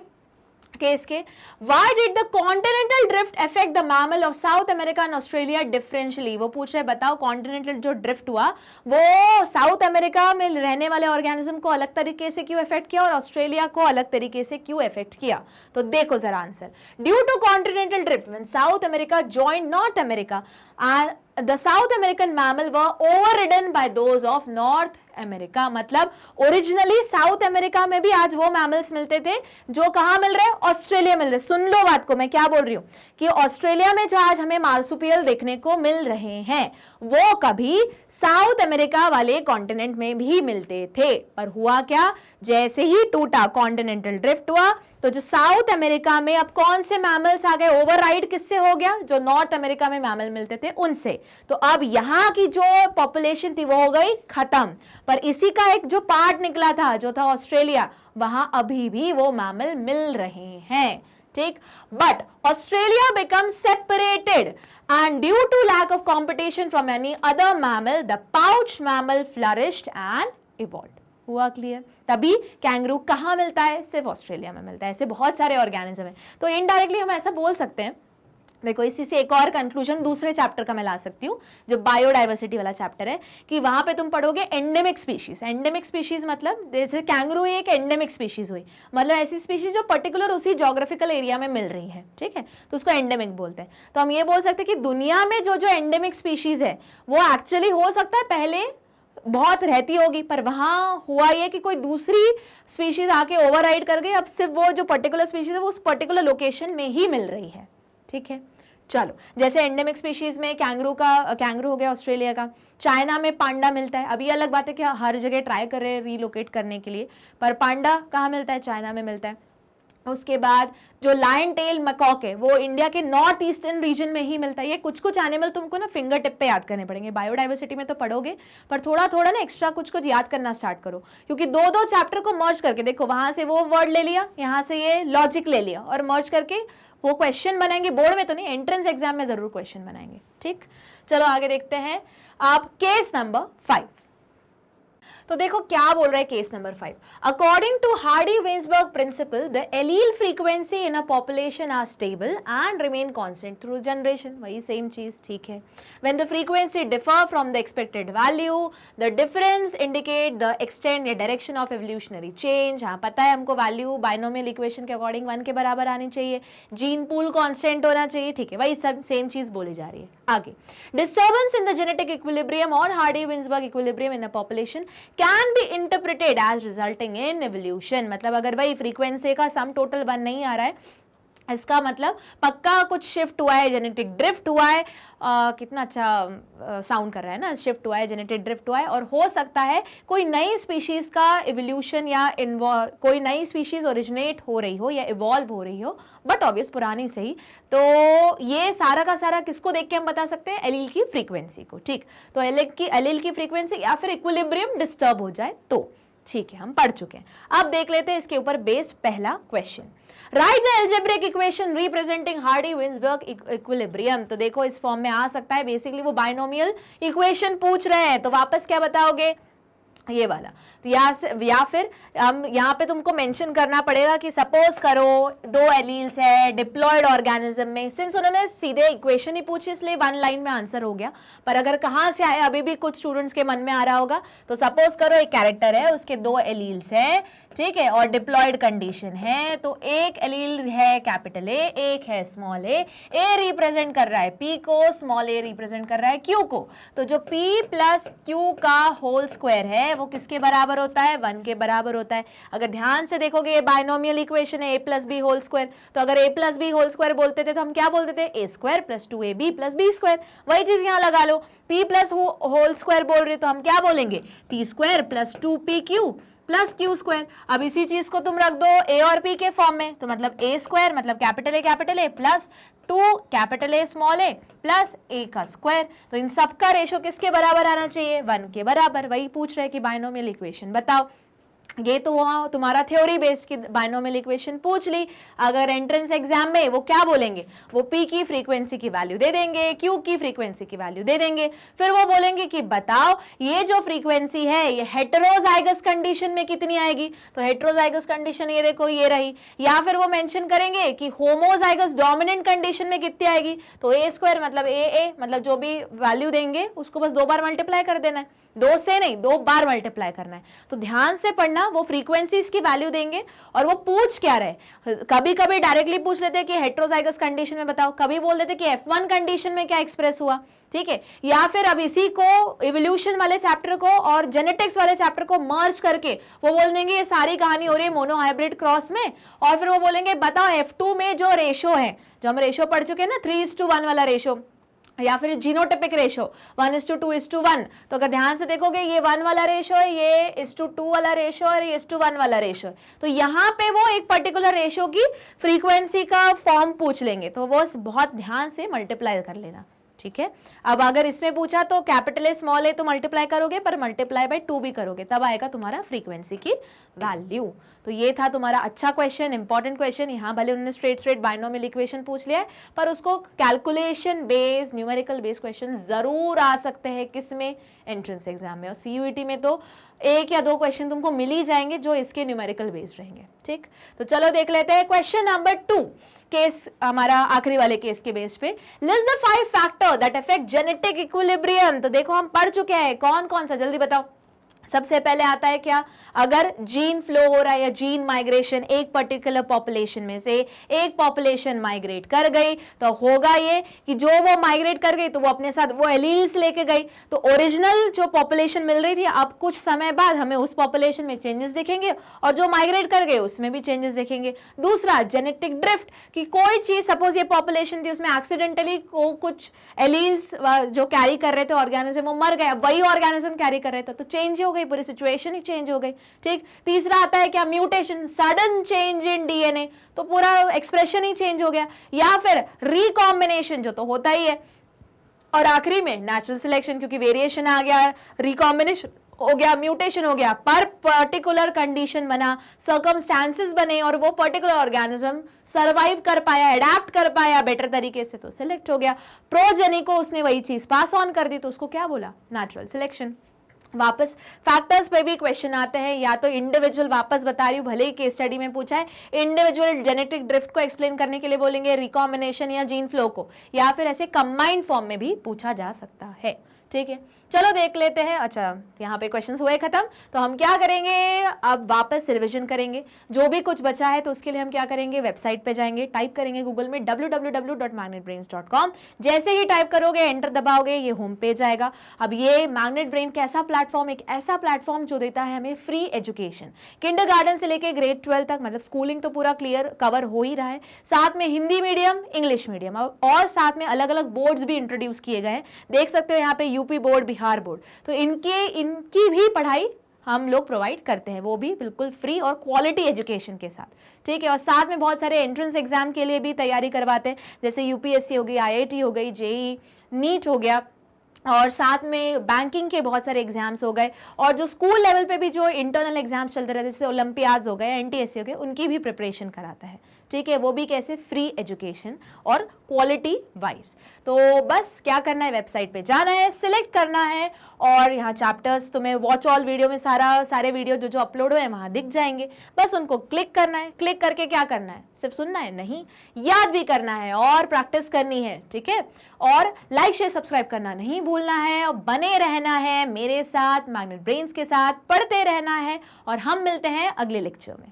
केस के। Why did the continental drift affect the mammal of South America and Australia differentially? वो पूछ रहे बताओ कॉन्टिनेंटल जो ड्रिफ्ट हुआ वो साउथ अमेरिका में रहने वाले ऑर्गेनिज्म को अलग तरीके से क्यों इफेक्ट किया और ऑस्ट्रेलिया को अलग तरीके से क्यों इफेक्ट किया। तो देखो जरा answer, due to continental drift when South America joined North America, the South American mammal were overridden by those of North America। मतलब ओरिजिनली साउथ अमेरिका में भी आज वो मैमल्स मिलते थे जो कहाँ मिल रहे, ऑस्ट्रेलिया मिल रहे। सुन लो बात को, मैं क्या बोल रही हूँ कि ऑस्ट्रेलिया में जो आज हमें मार्सुपियल देखने को मिल रहे हैं वो कभी साउथ अमेरिका वाले कॉन्टिनेंट में भी मिलते थे, पर हुआ क्या, जैसे ही टूटा कॉन्टिनेंटल ड्रिफ्ट हुआ तो जो साउथ अमेरिका में अब कौन से मैमल्स आ गए, ओवरराइड किससे हो गया, जो नॉर्थ अमेरिका में मैमल मिलते थे उनसे। तो अब यहाँ की जो पॉपुलेशन थी वो हो गई खत्म, पर इसी का एक जो पार्ट निकला था जो था ऑस्ट्रेलिया, वहां अभी भी वो मैमल मिल रहे हैं, ठीक। But Australia become separated and due to lack of competition from any other mammal, the pouched mammal flourished and evolved। हुआ क्लियर। तभी कैंगरू कहाँ मिलता है, सिर्फ ऑस्ट्रेलिया में मिलता है, ऐसे बहुत सारे ऑर्गेनिज्म हैं। तो इनडायरेक्टली हम ऐसा बोल सकते हैं, देखो इसी से एक और कंक्लूजन दूसरे चैप्टर का मैं ला सकती हूँ जो बायोडाइवर्सिटी वाला चैप्टर है, कि वहां पे तुम पढ़ोगे एंडेमिक स्पीशीज। एंडेमिक स्पीशीज मतलब जैसे कैंगरू एक एंडेमिक स्पीशीज हुई, मतलब ऐसी स्पीशीज जो पर्टिकुलर उसी जोग्राफिकल एरिया में मिल रही है, ठीक है, तो उसको एंडेमिक बोलते हैं। तो हम ये बोल सकते हैं कि दुनिया में जो जो एंडेमिक स्पीशीज है वो एक्चुअली हो सकता है पहले बहुत रहती होगी, पर वहां हुआ ये कि कोई दूसरी स्पीशीज आके ओवरराइड कर गई, अब सिर्फ वो जो पर्टिकुलर स्पीशीज है वो उस पर्टिकुलर लोकेशन में ही मिल रही है, ठीक है। चलो जैसे एंडेमिक स्पीशीज में कैंगरू हो गया ऑस्ट्रेलिया का, चाइना में पांडा मिलता है। अभी अलग बात है कि हर जगह ट्राई कर रहे हैं रीलोकेट करने के लिए, पर पांडा कहाँ मिलता है, चाइना में मिलता है। उसके बाद जो लायन टेल मकॉक है वो इंडिया के नॉर्थ ईस्टर्न रीजन में ही मिलता है। ये कुछ कुछ एनिमल तुमको ना फिंगर टिप पे याद करने पड़ेंगे, बायोडाइवर्सिटी में तो पढ़ोगे, पर थोड़ा थोड़ा ना एक्स्ट्रा कुछ कुछ याद करना स्टार्ट करो, क्योंकि दो दो चैप्टर को मर्ज करके देखो, वहां से वो वर्ड ले लिया, यहाँ से ये लॉजिक ले लिया और मर्ज करके वो क्वेश्चन बनाएंगे। बोर्ड में तो नहीं, एंट्रेंस एग्जाम में जरूर क्वेश्चन बनाएंगे, ठीक। चलो आगे देखते हैं आप केस नंबर 5। तो देखो क्या बोल रहा है case number 5। According to Hardy Weinberg principle the allele frequency in a population are stable and remain constant through generation. वही सेम चीज, ठीक है। When the frequency differ from the expected value the difference indicate the extent या डायरेक्शन ऑफ एवोल्यूशनरी चेंज। हाँ पता है हमको वैल्यू बाइनोमियल इक्वेशन के अकॉर्डिंग 1 के बराबर आनी चाहिए, जीन पूल कांस्टेंट होना चाहिए, ठीक है, वही सब सेम चीज बोली जा रही है। आगे disturbance in the genetic equilibrium और Hardy Weinberg equilibrium in a population can be interpreted as resulting in evolution. मतलब अगर वही फ्रीक्वेंसी का सम टोटल 1 नहीं आ रहा है, इसका मतलब पक्का कुछ शिफ्ट हुआ है, जेनेटिक ड्रिफ्ट हुआ है। कितना अच्छा साउंड कर रहा है ना, शिफ्ट हुआ है, जेनेटिक ड्रिफ्ट हुआ है, और हो सकता है कोई नई स्पीशीज का इवोल्यूशन या कोई नई स्पीशीज ओरिजिनेट हो रही हो या इवॉल्व हो रही हो, बट ऑब्वियस पुरानी से ही। तो ये सारा का सारा किसको देख के हम बता सकते हैं, एलील की फ्रीक्वेंसी को, ठीक। तो एलील की फ्रीक्वेंसी या फिर इक्विलिब्रियम डिस्टर्ब हो जाए तो, ठीक है, हम पढ़ चुके हैं। अब देख लेते हैं इसके ऊपर बेस्ड पहला question. Write the algebraic equation representing Hardy Weinberg equilibrium. तो देखो इस फॉर्म में आ सकता है, बेसिकली वो बाइनोमियल इक्वेशन पूछ रहे हैं, तो वापस क्या बताओगे, ये वाला। तो या फिर हम यहाँ पे तुमको मेंशन करना पड़ेगा कि सपोज करो 2 एलील्स है डिप्लॉयड ऑर्गेनिज्म में। सिंस उन्होंने सीधे इक्वेशन ही पूछी इसलिए 1 लाइन में आंसर हो गया, पर अगर कहाँ से आया अभी भी कुछ स्टूडेंट्स के मन में आ रहा होगा। तो सपोज करो एक कैरेक्टर है, उसके 2 एलील्स है, ठीक है, और डिप्लॉयड कंडीशन है। तो एक एलील है कैपिटल ए, एक है स्मॉल ए रिप्रेजेंट कर रहा है पी को, स्मॉल ए रिप्रेजेंट कर रहा है क्यू को। तो जो पी प्लस क्यू का होल स्क्वायर है वो किसके बराबर होता है? 1 के बराबर होता है। अगर ध्यान से देखोगे ये बाइनोमियल इक्वेशन है a plus B whole square, तो अगर a plus B whole square बोलते थे तो हम क्या बोलते थे? a square plus 2ab plus B square. वही चीज यहाँ लगा लो, p प्लस होल स्क्वायर बोल रहे तो हम क्या बोलेंगे? p square plus 2pq plus Q square. अब इसी चीज को तुम रख दो a और p के फॉर्म में, तो मतलब a स्क्वायर मतलब capital A plus 2 capital A small a plus a का स्क्वायर। तो इन सब का रेशो किसके बराबर आना चाहिए? 1 के बराबर। वही पूछ रहे कि बाइनोमियल इक्वेशन बताओ। ये तो वहाँ तुम्हारा थ्योरी बेस्ड की बाइनोमियल इक्वेशन पूछ ली। अगर एंट्रेंस एग्जाम में वो क्या बोलेंगे? वो p की फ्रीक्वेंसी की वैल्यू दे देंगे, q की फ्रीक्वेंसी की वैल्यू दे देंगे, फिर वो बोलेंगे कि बताओ ये जो फ्रीक्वेंसी है ये हेटेरोजाइगस कंडीशन में कितनी आएगी? तो हेटेरोजाइगस कंडीशन ये देखो ये रही। या फिर वो मेंशन करेंगे कि होमोजाइगस डोमिनेंट कंडीशन में कितनी आएगी? तो a स्क्वायर मतलब a मतलब जो भी वैल्यू देंगे उसको बस 2 बार मल्टीप्लाई कर देना है, 2 से नहीं 2 बार मल्टीप्लाई करना है। तो ध्यान से पढ़ना, वो फ्रीक्वेंसीज की वैल्यू देंगे और वो पूछ क्या रहे। कभी कभी डायरेक्टली पूछ लेते कि हेटेरोजाइगस कंडीशन में बताओ, कभी बोल देते कि F1 कंडीशन में क्या एक्सप्रेस हुआ, ठीक है। या फिर अब इसी को इवोल्यूशन वाले चैप्टर को और जेनेटिक्स वाले चैप्टर को मर्ज करके वो बोल देंगे ये सारी कहानी हो रही है मोनोहाइब्रिड क्रॉस में, और फिर वो बोलेंगे बताओ F2 में जो रेशो है, जो हम रेशो पढ़ चुके हैं ना 3:1 वाला रेशो, या फिर जीनोटिपिक रेशो 1:2:1। तो अगर ध्यान से देखोगे ये 1 वाला रेशो है, ये 1:2 वाला रेशो है, ये 1:1 वाला रेशो है। तो यहाँ पे वो एक पर्टिकुलर रेशो की फ्रीक्वेंसी का फॉर्म पूछ लेंगे, तो वो बहुत ध्यान से मल्टीप्लाई कर लेना, ठीक है। अब अगर इसमें पूछा तो कैपिटल ए स्मॉल ए तो मल्टीप्लाई करोगे, पर मल्टीप्लाई बाय 2 भी करोगे, तब आएगा तुम्हारा फ्रीक्वेंसी की वैल्यू। तो ये था तुम्हारा अच्छा क्वेश्चन, इंपॉर्टेंट क्वेश्चन। यहाँ भले उन्होंने स्ट्रेट बाइनोमियल इक्वेशन पूछ लिया है, पर उसको calculation based numerical based question जरूर आ सकते हैं किसमें? एंट्रेंस एग्जाम में। और CUET में तो 1 या 2 क्वेश्चन तुमको मिल ही जाएंगे जो इसके न्यूमेरिकल बेस्ड रहेंगे, ठीक। तो चलो देख लेते हैं क्वेश्चन नंबर 2, केस हमारा आखिरी वाले केस के बेस पे। List the 5 factor that affect genetic equilibrium. तो देखो हम पढ़ चुके हैं, कौन कौन सा, जल्दी बताओ। सबसे पहले आता है क्या? अगर जीन फ्लो हो रहा है या जीन माइग्रेशन, एक पर्टिकुलर पॉपुलेशन में से एक पॉपुलेशन माइग्रेट कर गई, तो होगा ये कि जो वो माइग्रेट कर गई तो वो अपने साथ वो एलील्स लेके गई। तो ओरिजिनल जो पॉपुलेशन मिल रही थी, अब कुछ समय बाद हमें उस पॉपुलेशन में चेंजेस दिखेंगे और जो माइग्रेट कर गए उसमें भी चेंजेस दिखेंगे। दूसरा जेनेटिक ड्रिफ्ट, कि कोई चीज सपोज ये पॉपुलेशन थी उसमें एक्सीडेंटली कुछ एलील्स जो कैरी कर रहे थे ऑर्गेनिज्म वो मर गए, वही ऑर्गेनिज्म कैरी कर रहे थे, तो चेंज हो गई, पूरी सिचुएशन ही चेंज हो गई, ठीक। तीसरा आता है क्या? Mutation, sudden change in DNA, तो पूरा एक्सप्रेशन ही चेंज हो गया। या फिर रिकॉम्बिनेशन, जो तो होता ही है। और आखिरी में नेचुरल सिलेक्शन, क्योंकि वेरिएशन आ गया, रिकॉम्बिनेशन हो गया, म्यूटेशन हो गया, पर पर्टिकुलर कंडीशन बना, सर्कमस्टांसेस बने और वो पर्टिकुलर ऑर्गेनिज्म सरवाइव कर पाया, अडेप्ट कर पाया बेटर तरीके से, तो सिलेक्ट हो गया। प्रोजेनी को उसने वही चीज पास ऑन कर दी, तो उसको क्या बोला? Natural selection. वापस फैक्टर्स पे भी क्वेश्चन आते हैं, या तो इंडिविजुअल, वापस बता रही हूँ भले ही केस स्टडी में पूछा है, इंडिविजुअल जेनेटिक ड्रिफ्ट को एक्सप्लेन करने के लिए बोलेंगे, रिकॉम्बिनेशन या जीन फ्लो को, या फिर ऐसे कंबाइंड फॉर्म में भी पूछा जा सकता है, ठीक है। चलो देख लेते हैं। अच्छा, यहाँ पे क्वेश्चन्स हुए खत्म, तो हम क्या करेंगे? अब वापस रिवीजन करेंगे। जो भी कुछ बचा है तो उसके लिए हम क्या करेंगे? वेबसाइट पे जाएंगे, टाइप करेंगे गूगल में www.magnetbrains.com। जैसे ही टाइप करोगे, एंटर दबाओगे, ये होम पेज आएगा। अब ये मैग्नेट ब्रेन कैसा प्लेटफॉर्म? एक ऐसा प्लेटफॉर्म जो देता है हमें फ्री एजुकेशन, किंडरगार्टन से लेके ग्रेड 12 तक, मतलब स्कूलिंग तो पूरा क्लियर कवर हो ही रहा है, साथ में हिंदी मीडियम, इंग्लिश मीडियम, और साथ में अलग अलग बोर्ड्स भी इंट्रोड्यूस किए गए हैं। देख सकते हो यहाँ पे यूपी बोर्ड, बिहार बोर्ड, तो इनकी भी पढ़ाई हम लोग प्रोवाइड करते हैं, वो भी बिल्कुल फ्री और क्वालिटी एजुकेशन के साथ, ठीक है। और साथ में बहुत सारे एंट्रेंस एग्जाम के लिए भी तैयारी करवाते हैं, जैसे UPSC हो गई, IIT हो गई, JEE, नीट हो गया, और साथ में बैंकिंग के बहुत सारे एग्जाम्स हो गए, और जो स्कूल लेवल पे भी जो इंटरनल एग्जाम्स चलते रहते हैं, जैसे ओलंपियाड्स हो गए, NTSC हो गए, उनकी भी प्रिपरेशन कराता है, ठीक है, वो भी कैसे, फ्री एजुकेशन और क्वालिटी वाइज। तो बस क्या करना है, वेबसाइट पे जाना है, सिलेक्ट करना है और यहाँ चैप्टर्स तुम्हें वॉच ऑल वीडियो में सारे वीडियो जो अपलोड हुए हैं वहाँ दिख जाएंगे, बस उनको क्लिक करना है। क्लिक करके क्या करना है, सिर्फ सुनना है नहीं, याद भी करना है और प्रैक्टिस करनी है, ठीक है। और लाइक शेयर सब्सक्राइब करना नहीं भूलना है और बने रहना है मेरे साथ, मैग्नेट ब्रेन्स के साथ पढ़ते रहना है और हम मिलते हैं अगले लेक्चर में।